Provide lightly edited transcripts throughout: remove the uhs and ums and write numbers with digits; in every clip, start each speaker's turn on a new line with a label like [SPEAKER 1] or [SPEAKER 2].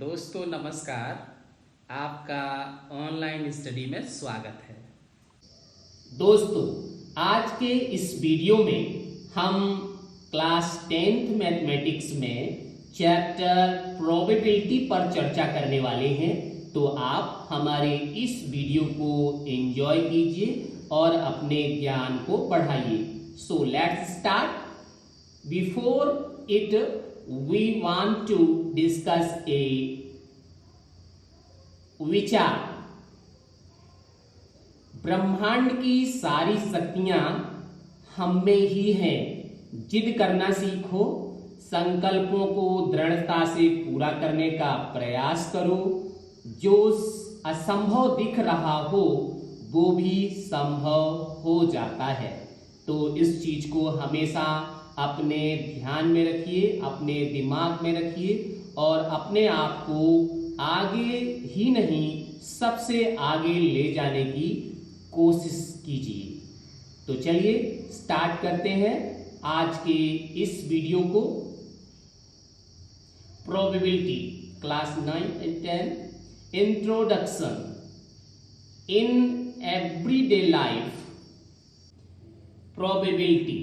[SPEAKER 1] दोस्तों नमस्कार। आपका ऑनलाइन स्टडी में स्वागत है।
[SPEAKER 2] दोस्तों, आज के इस वीडियो में हम क्लास 10th मैथमेटिक्स में चैप्टर प्रोबेबिलिटी पर चर्चा करने वाले हैं। तो आप हमारे इस वीडियो को एंजॉय कीजिए और अपने ज्ञान को बढ़ाइए। So let's start. Before it we want to discuss a विचार। ब्रह्मांड की सारी शक्तियां हम में ही हैं। जिद करना सीखो, संकल्पों को दृढ़ता से पूरा करने का प्रयास करो। जो असंभव दिख रहा हो वो भी संभव हो जाता है। तो इस चीज को हमेशा अपने ध्यान में रखिए, अपने दिमाग में रखिए और अपने आप को आगे ही नहीं सबसे आगे ले जाने की कोशिश कीजिए। तो चलिए स्टार्ट करते हैं आज के इस वीडियो को। Probability class 9 and 10 introduction. In everyday life probability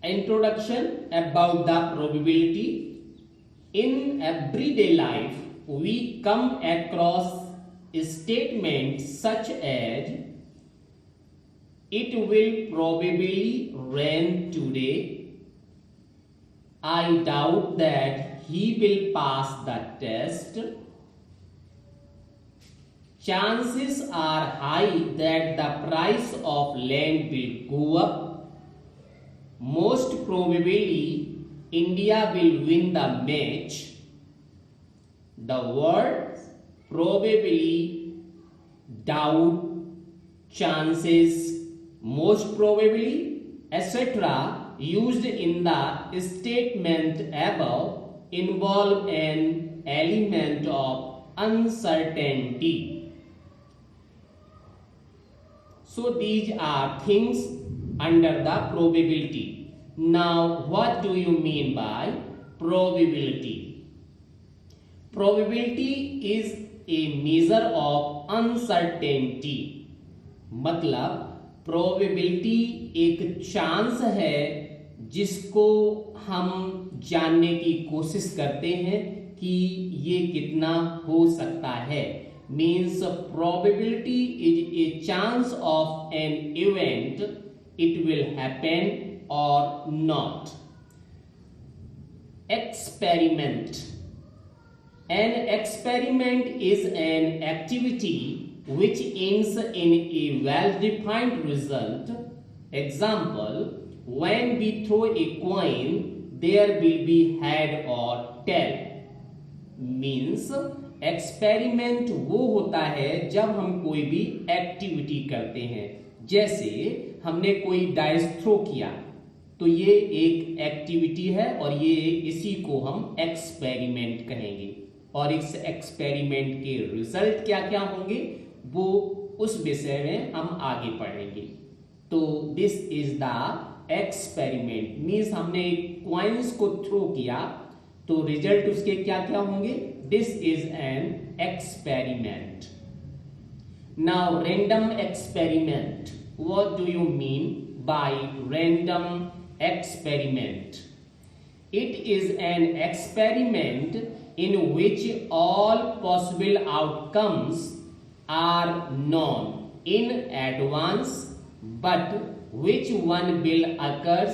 [SPEAKER 2] introduction about the probability. In everyday life we come across statements such as it will probably rain today, I doubt that he will pass the test, chances are high that the price of land will go up, most probably India will win the match, the word probably, doubt, chances, most probably, etc. used in the statement above involve an element of uncertainty. So these are things under the probability. Now what do you mean by probability? Probability is a measure of uncertainty. मतलब probability एक chance है जिसको हम जानने की कोशिश करते हैं कि ये कितना हो सकता है। Means probability is a chance of an event, it will happen or not. Experiment. An experiment is an activity which ends in a well-defined result. Example, when we throw a coin, there will be head or tail. Means experiment वो होता है जब हम कोई भी activity करते हैं। जैसे हमने कोई डाइस थ्रो किया तो ये एक एक्टिविटी है और ये इसी को हम एक्सपेरिमेंट कहेंगे। और इस एक्सपेरिमेंट के रिजल्ट क्या क्या होंगे वो उस विषय में हम आगे पढ़ेंगे। तो this is the experiment. Means हमने कॉइन्स को थ्रो किया तो रिजल्ट उसके क्या क्या होंगे। This is an experiment. Now random experiment. What do you mean by random experiment? It is an experiment in which all possible outcomes are known in advance, but which one will occur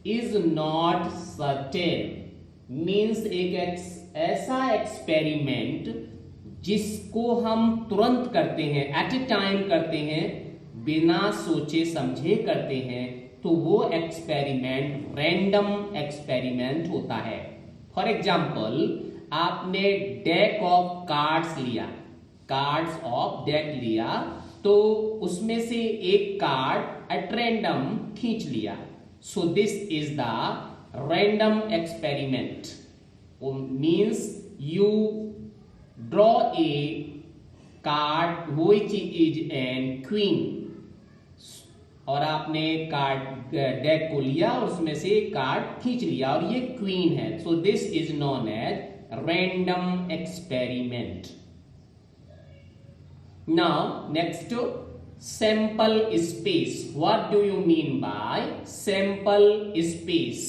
[SPEAKER 2] is not certain. Means एक ऐसा experiment जिसको हम तुरंत करते हैं, eight ए time करते हैं, बिना सोचे समझे करते हैं, तो वो एक्सपेरिमेंट रैंडम एक्सपेरिमेंट होता है। फॉर एग्जाम्पल, आपने डेक ऑफ कार्ड्स लिया, कार्ड्स ऑफ डेक लिया, तो उसमें से एक कार्ड एट रैंडम खींच लिया। सो this is the random experiment. Means you draw a card which is an queen और आपने कार्ड डेक को लिया और उसमें से एक कार्ड खींच लिया और ये क्वीन है, so this is known as random experiment. Now next, sample space. What do you mean by sample space?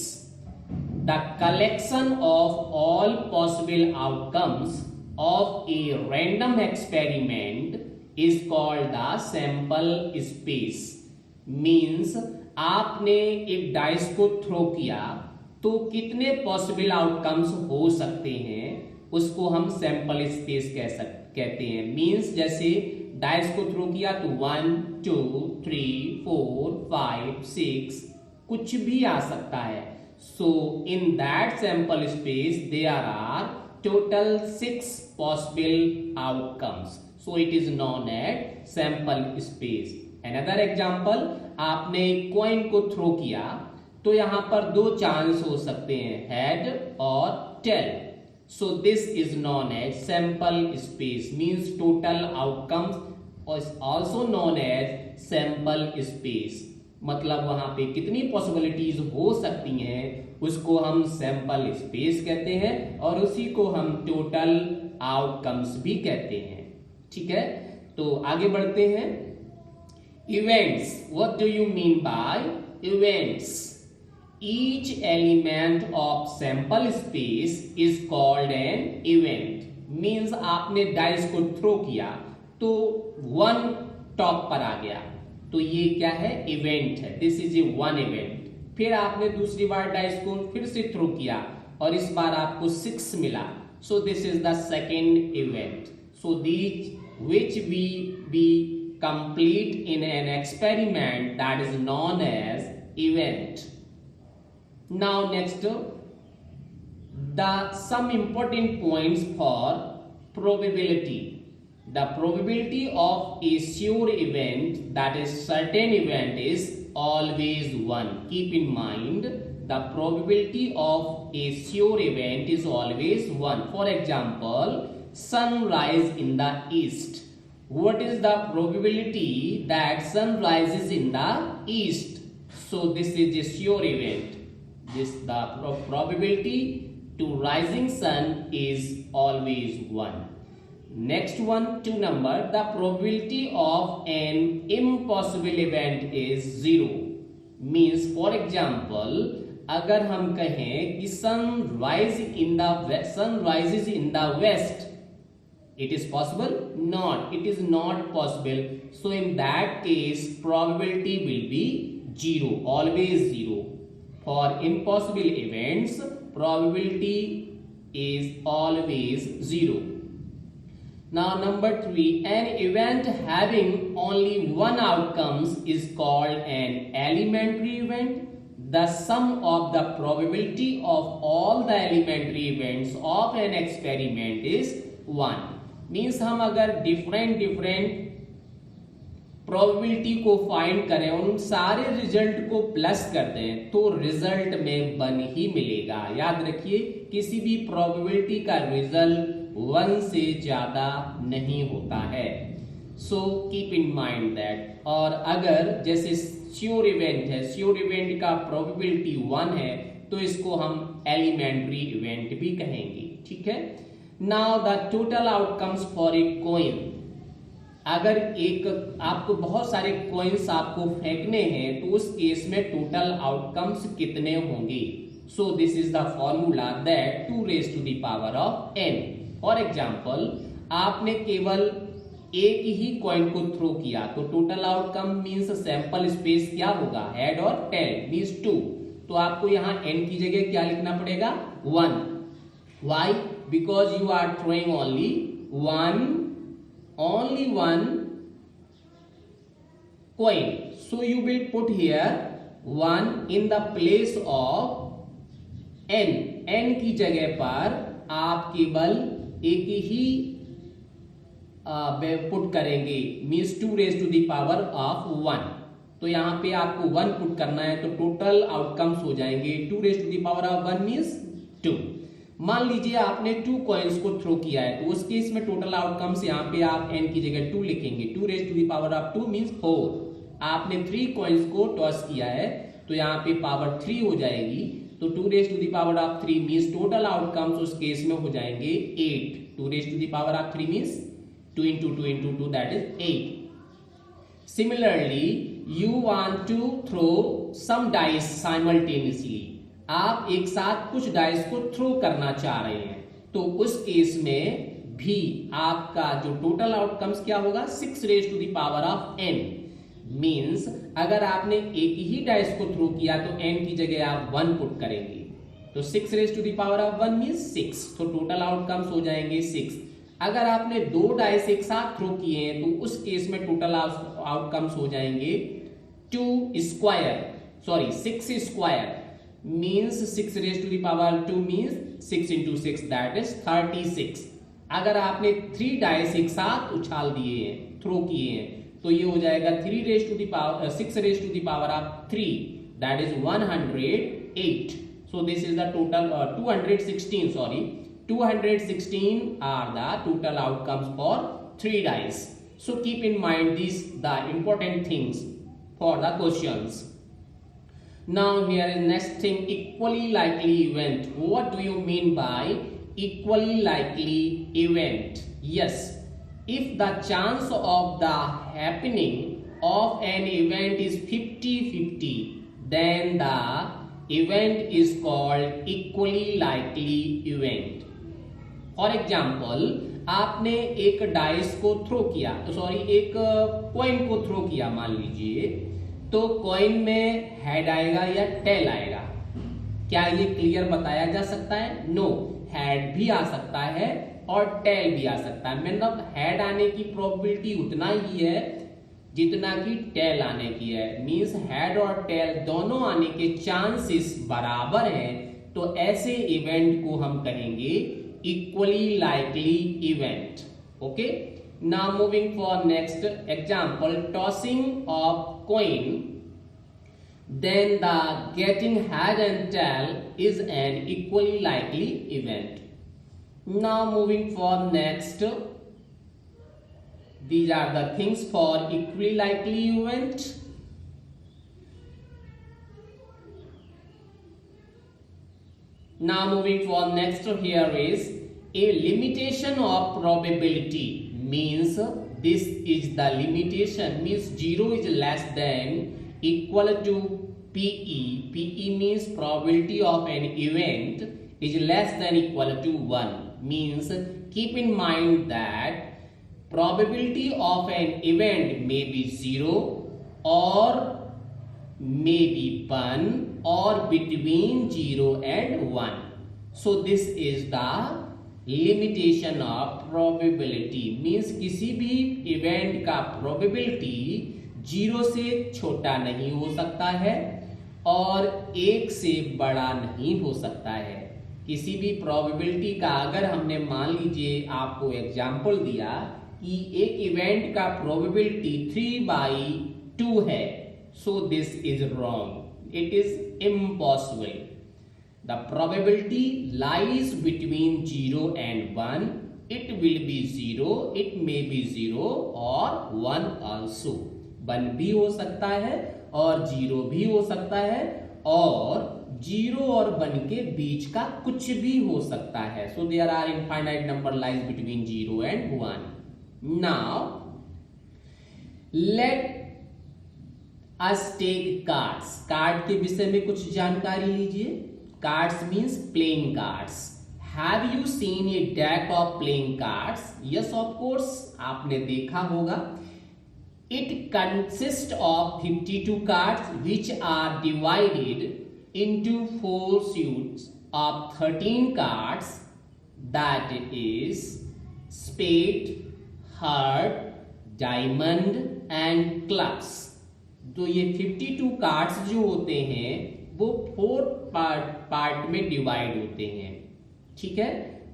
[SPEAKER 2] The collection of all possible outcomes of a random experiment is called the sample space. Means आपने एक dice को throw किया तो कितने possible outcomes हो सकते हैं उसको हम सैंपल स्पेस कहते हैं। मीन्स जैसे डाइस को थ्रो किया तो 1 2 3 4 5 6 कुछ भी आ सकता है। So in that sample space there are total 6 possible outcomes, so it is known as sample space. Another example, आपने कॉइन को थ्रो किया तो यहां पर 2 चांस हो सकते हैं, हेड और tell. So this is known as sample space, means total outcomes is also known as sample space। मतलब वहां पे कितनी पॉसिबिलिटीज हो सकती हैं उसको हम सैंपल स्पेस कहते हैं और उसी को हम टोटल आउटकम्स भी कहते हैं। ठीक है, तो आगे बढ़ते हैं। Events, what do you mean by events? Each element of sample space is called an event. Means आपने डाइस को थ्रो किया तो 1 टॉप पर आ गया तो ये क्या है, इवेंट है। This is a 1 event. फिर आपने दूसरी बार डाइस को फिर से थ्रो किया और इस बार आपको 6 मिला, so this is the second event. So these which we be complete in an experiment that is known as event. Now next, some important points for probability. The probability of a sure event, that is certain event, is always 1. Keep in mind, the probability of a sure event is always 1. For example, sunrise in the east. What is the probability that sun rises in the east? So this is a sure event. The probability to rising sun is always 1. Next one, 2 number, the probability of an impossible event is 0. Means for example, अगर हम कहें कि sun rises in the west, it is possible? Not. It is not possible. So in that case, probability will be 0, always 0. For impossible events, probability is always 0. Now number 3, an event having only 1 outcomes is called an elementary event. The sum of the probability of all the elementary events of an experiment is 1. Means हम अगर different probability को find करें और उन सारे result को plus कर दें तो रिजल्ट में 1 ही मिलेगा। याद रखिए, किसी भी प्रोबेबिलिटी का रिजल्ट 1 से ज्यादा नहीं होता है। So keep in mind that. और अगर जैसे श्योर इवेंट है, श्योर इवेंट का प्रोबेबिलिटी 1 है तो इसको हम एलिमेंट्री इवेंट भी कहेंगे। ठीक है, now the total outcomes for a coin. अगर आपको बहुत सारे कॉइन्स आपको फेंकने हैं तो उस केस में टोटल आउटकम्स कितने होंगे? सो this is the formula that 2 raised to the power of n। For example, आपने केवल एक ही कॉइन को थ्रो किया तो total outcome means sample space क्या होगा, हेड और टेल मीन्स 2। तो आपको यहाँ n की जगह क्या लिखना पड़ेगा, 1। Why? Because you are throwing only one coin, so you will put here 1 in the place of n की जगह पर आप केवल एक ही पुट करेंगे, means 2 raised to the power of 1। तो यहाँ पे आपको 1 पुट करना है तो टोटल आउटकम्स हो जाएंगे 2 raised to the power of 1 means 2। मान लीजिए आपने 2 कॉइन्स को थ्रो किया है तो उस केस में टोटल आउटकम्स यहाँ पे आप n की जगह 2 लिखेंगे, 2 raised to the power of 2 means 4। आपने 3 कॉइन्स को टॉस किया है तो यहाँ पे पावर 3 हो जाएगी, तो 2 raise to the power of 3 means total outcomes उस केस में हो जाएंगे 8। 2 raise to the power of 3 means 2 into 2 into 2, that is 8. Similarly, you want to throw some dice simultaneously. आप एक साथ कुछ डाइस को थ्रो करना चाह रहे हैं, तो उस केस में भी आपका जो टोटल आउटकम्स क्या होगा 6 raise to the power of n। Means अगर आपने एक ही डाइस को थ्रो किया तो n की जगह आप 1 पुट करेंगे, तो 6 raise to the power of 1 means 6, तो टोटल आउटकम्स हो जाएंगे 6। अगर आपने 2 डाइस एक साथ थ्रो किए हैं तो उस केस में टोटल आउटकम्स हो जाएंगे 6 square means 6 raise to the power 2 means 6 into 6, that is 36। अगर आपने 3 डाइस एक साथ उछाल दिए हैं, थ्रो किए हैं, तो ये हो जाएगा 3 raise to the power 6 raise to the power of 3, that is 108। so this is the total 216 are the total outcomes for 3 dice. So keep in mind these the important things for the questions. Now here is next thing, equally likely event. What do you mean by equally likely event? Yes, if the chance of the happening of an event is 50-50, then the event is called equally likely event. For example आपने एक dice को throw किया, एक coin को throw किया मान लीजिए, तो कॉइन में हेड आएगा या टेल आएगा, क्या ये क्लियर बताया जा सकता है? नो, हेड भी आ सकता है और टेल भी आ सकता है। मतलब हेड आने की प्रोबेबिलिटी उतना ही है जितना कि टेल आने की है। मींस हेड और टेल दोनों आने के चांसेस बराबर हैं, तो ऐसे इवेंट को हम कहेंगे equally likely event. Okay, now moving for next example, tossing of coin, then the getting head and tail is an equally likely event. Now moving for next, these are the things for equally likely event. Now moving for next, here is a limitation of probability, means this is the limitation, means 0 is less than equal to PE. PE means probability of an event is less than equal to 1, means keep in mind that probability of an event may be 0 or may be 1 or between 0 and 1. So this is the limitation of probability, means किसी भी event का probability 0 से छोटा नहीं हो सकता है और 1 से बड़ा नहीं हो सकता है। किसी भी प्रोबेबिलिटी का अगर हमने मान लीजिए आपको एग्जाम्पल दिया कि एक इवेंट का प्रोबेबिलिटी 3/2 है, so this is wrong, it is impossible. The probability lies between 0 and 1. It will be 0, it may be 0 or 1 also. 1 भी हो सकता है और 0 भी हो सकता है और 0 और 1 के बीच का कुछ भी हो सकता है। So there are infinite number lies between 0 and 1. Now let us take cards. Card के विषय में कुछ जानकारी लीजिए। Cards means playing cards. Have you seen a deck of playing cards? Yes, of course, आपने देखा होगा। It consists of 52 cards which are divided into 4 suits of 13 cards, that is spade, heart, diamond and clubs. तो ये 52 cards जो होते हैं वो 4 part में डिवाइड होते हैं, ठीक है।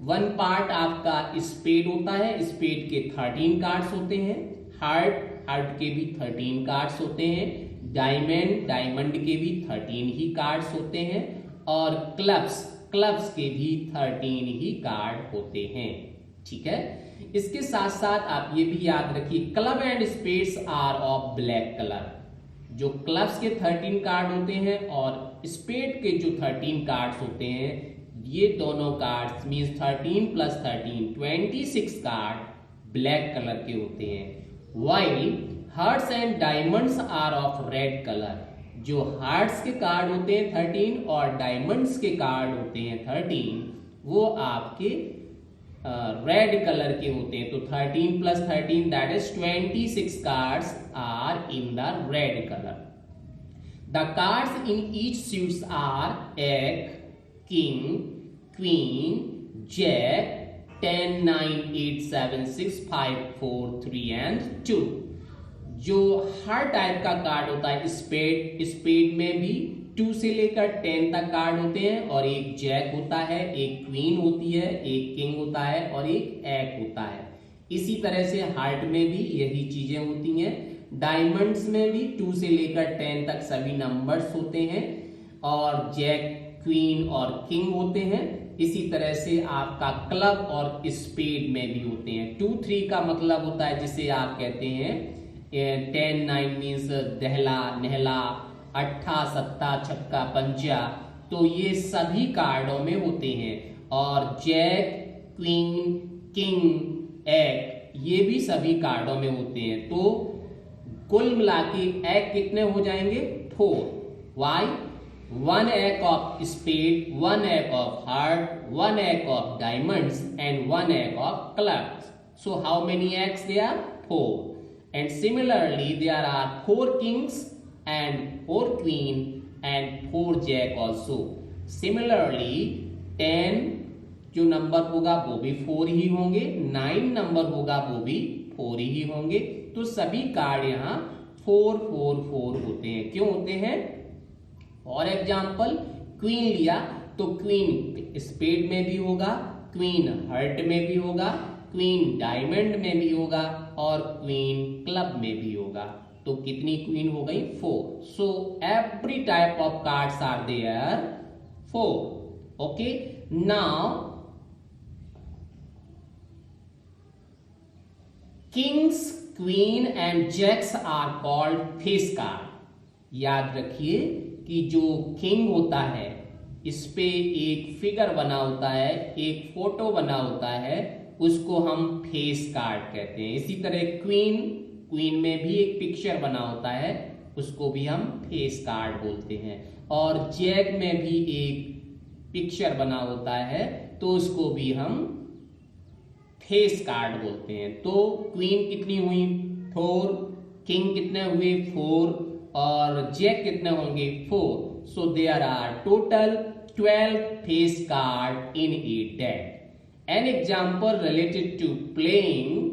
[SPEAKER 2] 1 पार्ट आपका स्पेड होता है, स्पेड के 13 कार्ड्स होते हैं, हार्ट के भी 13 कार्ड्स होते हैं, डायमंड के भी 13 ही कार्ड्स होते हैं और क्लब्स के भी 13 ही कार्ड होते हैं, ठीक है। इसके साथ साथ आप ये भी याद रखिए, club and spades are of black colour. जो क्लब्स के 13 कार्ड होते हैं और स्पेड के जो 13 कार्ड्स होते हैं, ये दोनों cards means 13 plus 13 26 card black colour के होते हैं। While hearts and diamonds are of red colour, जो हार्ट्स के कार्ड होते हैं 13 और डायमंड्स के कार्ड होते हैं 13, वो आपके रेड कलर के होते हैं। तो 13 plus 13 that is 26 cards are in the red colour. The cards in each suits are ace, king, queen, jack, 10, 9, 8, 7, 6, 5, 4, 3 and 2। जो हर टाइप का कार्ड होता है, स्पेड में भी 2 से लेकर 10 तक कार्ड होते हैं, और एक जैक होता है, एक क्वीन होती है, एक किंग होता है और एक एग होता है। इसी तरह से हार्ट में भी यही चीजें होती हैं। डायमंड्स में भी 2 से लेकर 10 तक सभी नंबर्स होते हैं, और जैक, क्वीन और किंग होते हैं। इसी तरह से आपका क्लब और स्पेड में भी होते हैं। 2, 3 का मतलब होता है जिसे आप कहते हैं 10, 9 मीन्स दहला, नहला, अट्ठा, सत्ता, छक्का, पंजा, तो ये सभी कार्डों में होते हैं। और जैक, क्वीन, किंग, एग ये भी सभी कार्डों में होते हैं। तो कुल मिला के एग कितने हो जाएंगे? 4। Y? 1 egg of spade, 1 egg of heart, 1 egg of diamonds and 1 egg of clubs. So how many eggs there are? 4. And similarly there are 4 kings and 4 queen and 4 jack also. Similarly 10 जो number होगा वो भी 4 ही होंगे, 9 number होगा वो भी 4 ही होंगे। तो सभी कार्ड यहाँ 4, 4, 4 होते हैं। क्यों होते हैं? और एग्जाम्पल क्वीन लिया तो क्वीन स्पेड में भी होगा, क्वीन हर्ट में भी होगा, क्वीन डायमंड में भी होगा और क्वीन क्लब में भी होगा। तो कितनी क्वीन हो गई? 4। So every type of cards are there 4। Okay, now kings, queen and jacks are called face card. याद रखिए कि जो किंग होता है इस पे एक फिगर बना होता है, एक फोटो बना होता है, उसको हम फेस कार्ड कहते हैं। इसी तरह क्वीन में भी एक पिक्चर बना होता है, उसको भी हम फेस कार्ड बोलते हैं। और जैक में भी एक पिक्चर बना होता है तो उसको भी हम फेस कार्ड बोलते हैं। तो क्वीन कितनी हुई? 4, किंग कितने हुए? 4 और जैक कितने होंगे? 4। So there are total 12 face card in a deck. An example related to playing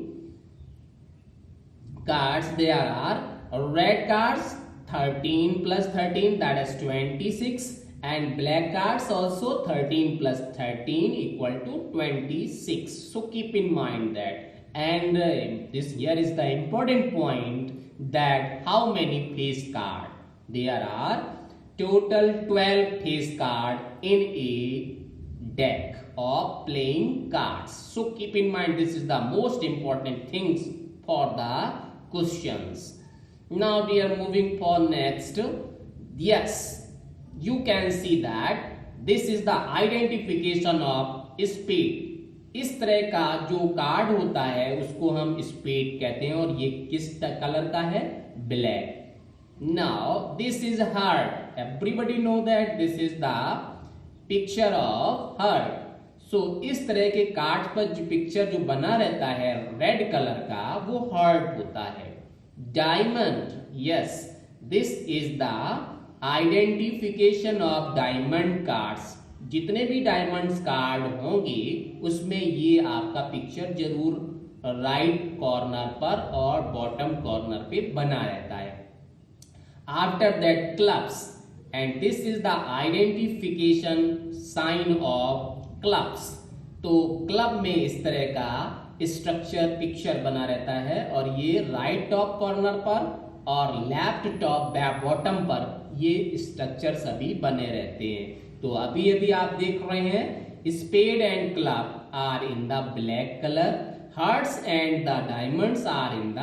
[SPEAKER 2] cards, there are red cards 13 plus 13 that is 26 and black cards also 13 plus 13 equal to 26. So keep in mind that, and this here is the important point, that how many face card? There are total 12 face card in a deck of playing cards. So keep in mind this is the most important things for the questions. Now we are moving for next. Yes, you can see that this is the identification of spade. इस तरह का जो card होता है उसको हम spade कहते हैं, और ये किस कलर का है? Black. Now this is heart. Everybody know that this is the picture of heart. So इस तरह के कार्ड पर जो पिक्चर जो बना रहता है रेड कलर का, वो हार्ट होता है। Diamond, yes, this is the identification of diamond cards. जितने भी डायमंड्स कार्ड होंगे उसमें ये आपका पिक्चर जरूर राइट कॉर्नर पर और बॉटम कॉर्नर पे बना रहता है। After that clubs, and this is the identification sign of clubs. तो क्लब में इस तरह का स्ट्रक्चर पिक्चर बना रहता है, और ये राइट टॉप कॉर्नर पर और लेफ्ट टॉप बॉटम पर ये स्ट्रक्चर सभी बने रहते हैं। तो अभी आप देख रहे हैं spade and club are in the black colour, hearts and the diamonds are in the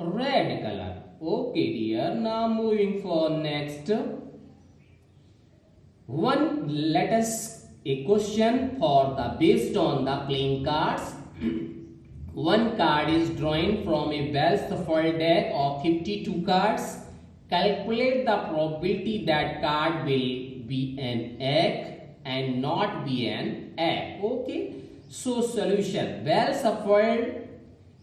[SPEAKER 2] red colour. Okay, dear. Now moving for next one. Let us a question for the based on the playing cards. One card is drawn from a well-shuffled deck of 52 cards. Calculate the probability that card will be an egg and not be an egg. Okay. So solution: well-shuffled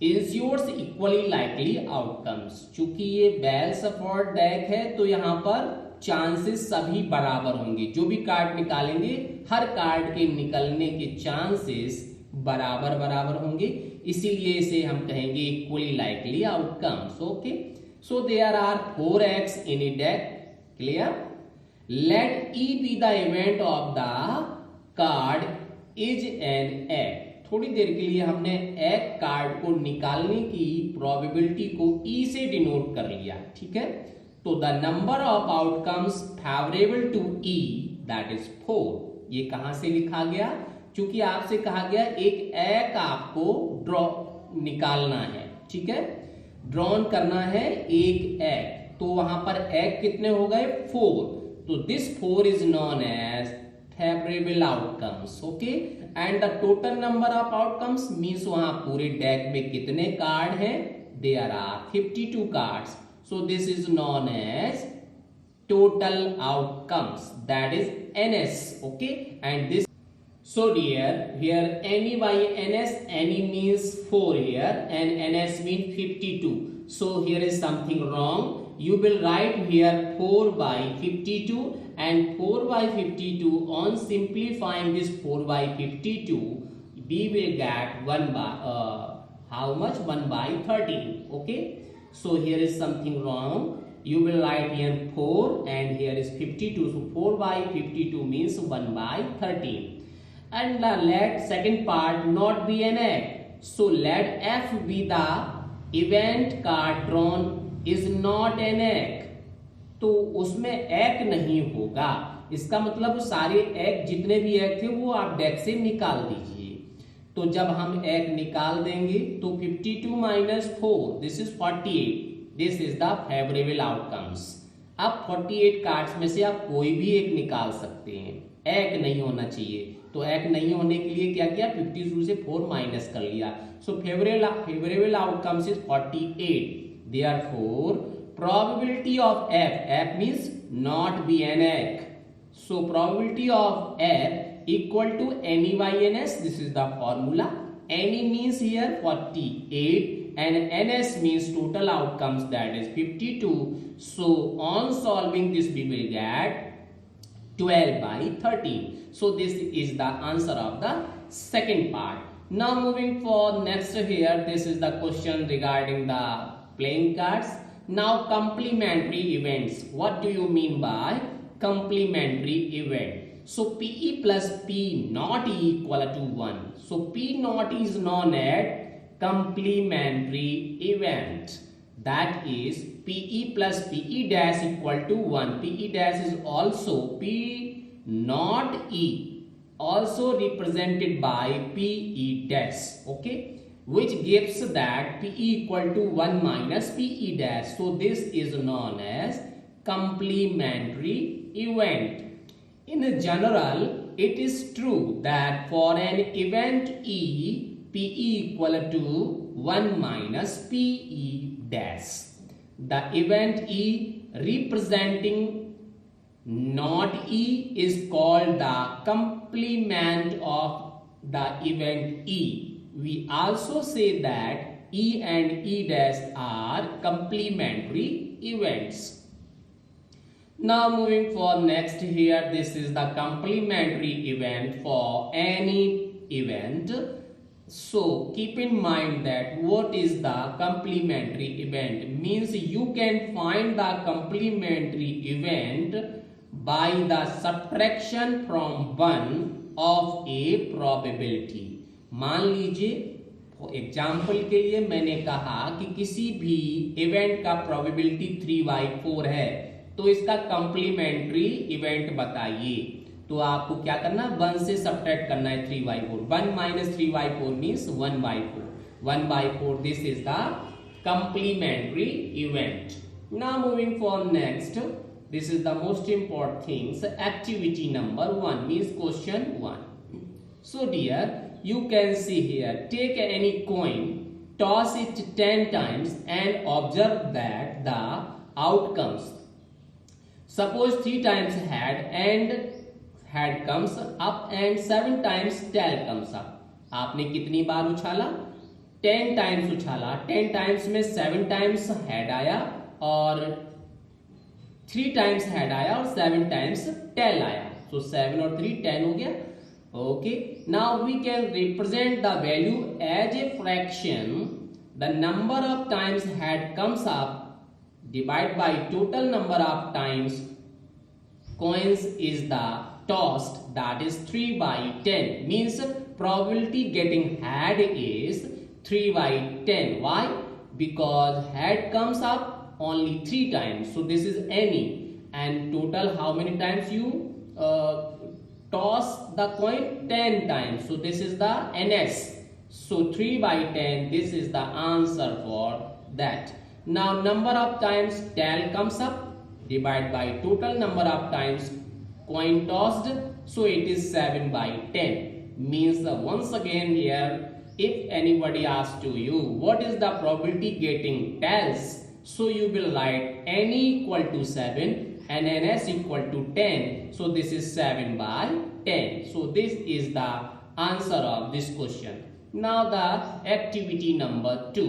[SPEAKER 2] ensures equally likely outcomes. चूंकि ये well-shuffled deck है तो यहाँ पर chances सभी बराबर होंगे. जो भी कार्ड निकालेंगे हर कार्ड के निकलने के चांसेस बराबर बराबर होंगे, इसीलिए इसे हम कहेंगे equally likely outcomes. Okay, so there are 4 eggs in a deck. Clear? Let E be the event of the card is an egg. थोड़ी देर के लिए हमने एग कार्ड को निकालने की प्रोबेबिलिटी को ई से डिनोट कर लिया. ठीक है, तो the number of outcomes favourable to E that is 4. ये कहां से लिखा गया? क्योंकि आपसे कहा गया एक एग आपको ड्रॉ निकालना है. ठीक है, ड्रॉन करना है एक एग, तो वहां पर एग कितने हो गए? 4. तो this 4 is known as favourable outcomes. Okay, and the total number of outcomes means वहां पूरे डेक में कितने कार्ड हैं? There are 52 cards. So this is known as total outcomes, that is NS. Okay, and this, so dear, here any by NS, any means 4 here and NS means 52. So here is something wrong. You will write here 4 by 52 and 4 by 52. On simplifying this 4 by 52, we will get 1 by how much? 1 by 13. Okay, so here is something wrong. You will write here 4 and here is 52. So 4 by 52 means 1 by 13. And let second part not be an egg. So let F be the event card drawn is not an egg. तो उसमें egg नहीं होगा. इसका मतलब सारे egg जितने भी egg थे वो आप deck से निकाल दीजिए. तो जब हम egg निकाल देंगे तो 52 minus 4 this is 48. This is the favourable outcomes. अब 48 कार्ड्स में से आप कोई भी एक निकाल सकते हैं. एक नहीं होना चाहिए, तो एक नहीं होने के लिए क्या किया? 52 से 4 माइनस कर लिया. So favourable outcomes is 48. Therefore probability of F means not be an egg. So probability of F equal to n E by n S. This is the formula. N E means here 48 and NS means total outcomes, that is 52. So on solving this we will get 12 by 13. So this is the answer of the second part. Now moving for next here, this is the question regarding the playing cards. Now complementary events. What do you mean by complementary event? So PE plus P not E equal to 1. So P not E is known as complementary event. That is PE plus PE dash equal to 1. PE dash is also P not E, also represented by PE dash. Okay, which gives that PE equal to 1 minus PE dash. So this is known as complementary event. In general, it is true that for an event E, PE equal to 1 minus PE dash. The event E representing not E is called the complement of the event E. We also say that E and E dash are complementary events. Now moving for next here, this is the complementary event for any event. So keep in mind that what is the complementary event means you can find the complementary event by the subtraction from 1 of a probability. मान लीजिए example के लिए मैंने कहा कि किसी भी event का प्रोबेबिलिटी 3/4 है, तो इसका कंप्लीमेंट्री इवेंट बताइए. तो आपको क्या करना? 1 से सब्ट्रैक्ट करना है 3/4. 1 minus 3/4 means 1/4. 1/4. This is the complementary event. Now moving for next, this is the most important things. Activity number 1 means question 1. So dear, you can see here, take any coin, toss it 10 times and observe that the outcomes. Suppose 3 times head and head comes up and 7 times tail comes up. आपने कितनी बार उछाला? 10 times उछाला. 10 times में 7 times head आया और 3 times head आया और 7 times tell आया. सो 7 और 3 10 हो गया. Okay, now we can represent the value as a fraction. The number of times head comes up divide by total number of times coins is the tossed, that is 3 by 10. Means probability getting head is 3 by 10. Why? Because head comes up only 3 times. So this is any. And total how many times you toss the coin? 10 times. So this is the NS. So 3 by 10. This is the answer for that. Now number of times tail comes up. Divide by total number of times coin tossed, so it is 7 by 10. Means once again here, if anybody asks to you what is the probability getting tails, so you will write n equal to 7 and ns equal to 10. So this is 7 by 10. So this is the answer of this question. Now the activity number 2.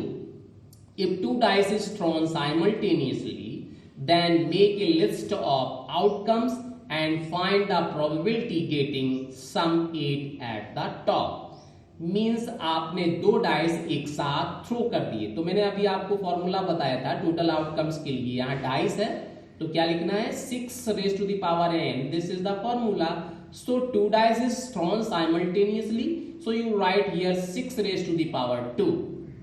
[SPEAKER 2] If 2 dice is thrown simultaneously, then make a list of outcomes and find the probability getting sum 8 at the top. Means आपने 2 dice एक साथ throw कर दिए. तो मैंने अभी आपको formula बताया था टोटल आउटकम्स के लिए. यहाँ डाइस है तो क्या लिखना है? 6 raised to the power n. This is the formula. So 2 dice is thrown simultaneously, so you write here 6 raised to the power 2,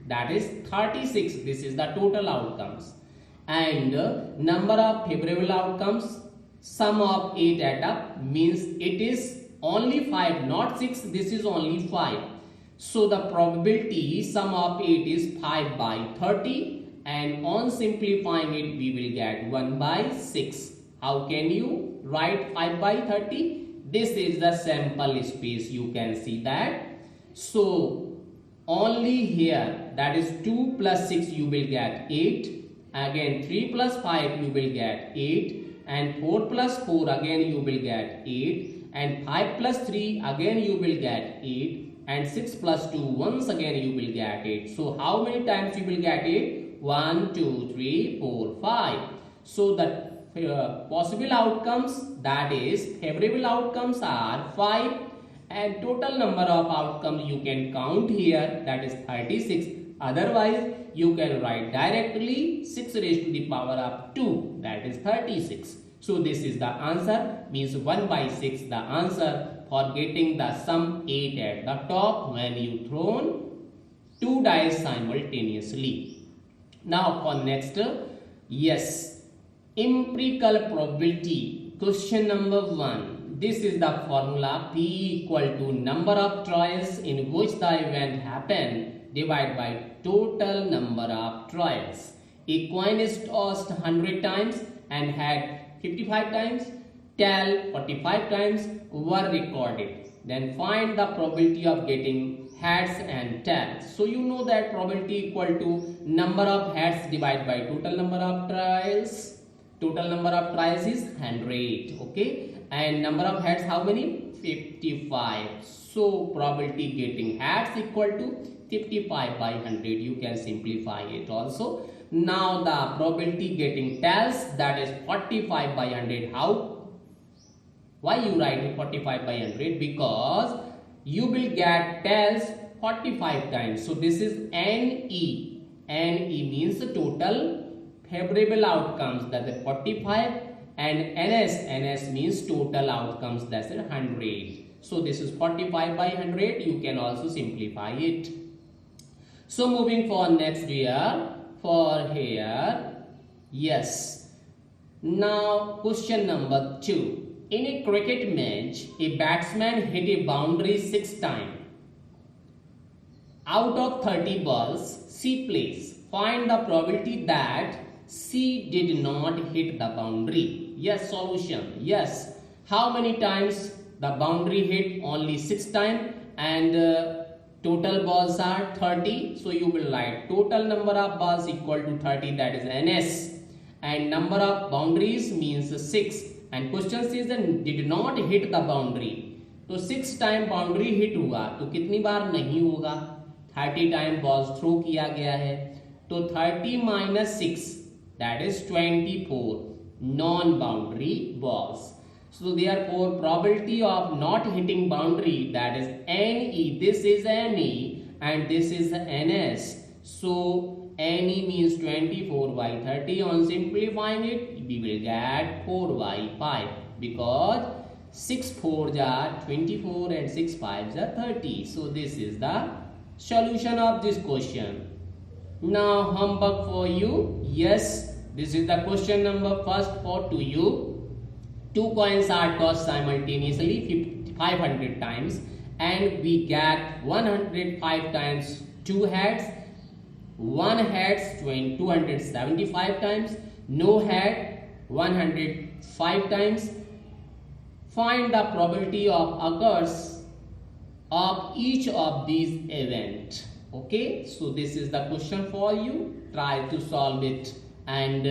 [SPEAKER 2] that is 36. This is the total outcomes. And number of favorable outcomes, sum of 8 add up, means it is only 5, not 6. This is only 5. So the probability sum of 8 is 5 by 30, and on simplifying it we will get 1 by 6. How can you write 5 by 30? This is the sample space, you can see that. So only here, that is 2 plus 6 you will get 8. Again 3 plus 5 you will get 8, and 4 plus 4 again you will get 8, and 5 plus 3 again you will get 8, and 6 plus 2 once again you will get 8. So how many times you will get 8? 1, 2, 3, 4, 5. So the possible outcomes, that is favorable outcomes, are 5, and total number of outcomes you can count here, that is 36. Otherwise you can write directly 6 raised to the power of 2, that is 36. So this is the answer, means 1 by 6 the answer for getting the sum 8 at the top when you thrown 2 dice simultaneously. Now for next, yes, empirical probability, question number 1. This is the formula: P equal to number of trials in which the event happened divided by total number of trials. A coin is tossed 100 times and had 55 times, tail 45 times were recorded. Then find the probability of getting heads and tails. So you know that probability equal to number of heads divided by total number of trials. Total number of trials is 100, okay, and number of heads how many? 55. So probability getting heads equal to 55 by 100. You can simplify it also. Now the probability getting tails, that is 45 by 100. How? Why you write 45 by 100? Because you will get tails 45 times. So this is NE. NE means the total favorable outcomes, that is 45, and NS. NS means total outcomes, that's 100. So this is 45 by 100. You can also simplify it. So moving for next year, for here, yes. Now question number 2. In a cricket match, a batsman hit a boundary 6 times. Out of 30 balls, C plays. Find the probability that C did not hit the boundary. Yes, solution. Yes. How many times the boundary hit? Only 6 times, and total balls are 30. So you will write total number of balls equal to 30, that is NS, and number of boundaries means 6, and question says did not hit the boundary. तो 6 time boundary hit हुआ तो कितनी बार नहीं होगा? 30 time balls throw किया गया है, तो 30 minus 6 that is 24 non boundary balls. So therefore probability of not hitting boundary, that is NE, this is NE and this is NS. So NE means 24 by 30. On simplifying it, we will get 4 by 5, because 6 4s are 24 and 6 5s are 30. So this is the solution of this question. Now homework for you. Yes, this is the question number first for to you. 2 coins are tossed simultaneously 500 times, and we get 105 times 2 heads, 1 heads 275 times, no head 105 times. Find the probability of occurs of each of these events. Okay, so this is the question for you. Try to solve it and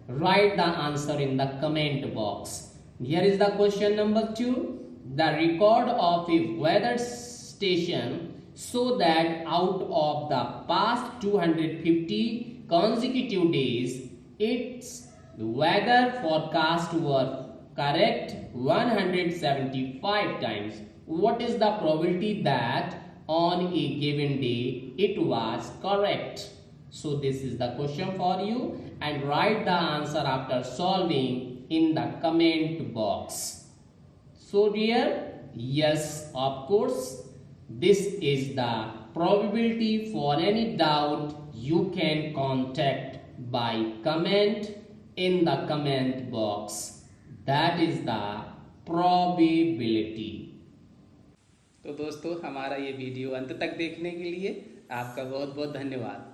[SPEAKER 2] write the answer in the comment box. Here is the question number 2. The record of a weather station so that out of the past 250 consecutive days, its weather forecast were correct 175 times. What is the probability that on a given day it was correct? So this is the question for you, and write the answer after solving in the comment box. So dear, yes, of course, this is the probability. For any doubt, you can contact by comment in the comment box. That is the probability.
[SPEAKER 1] तो दोस्तों, हमारा ये video अंत तक देखने के लिए आपका बहुत बहुत धन्यवाद.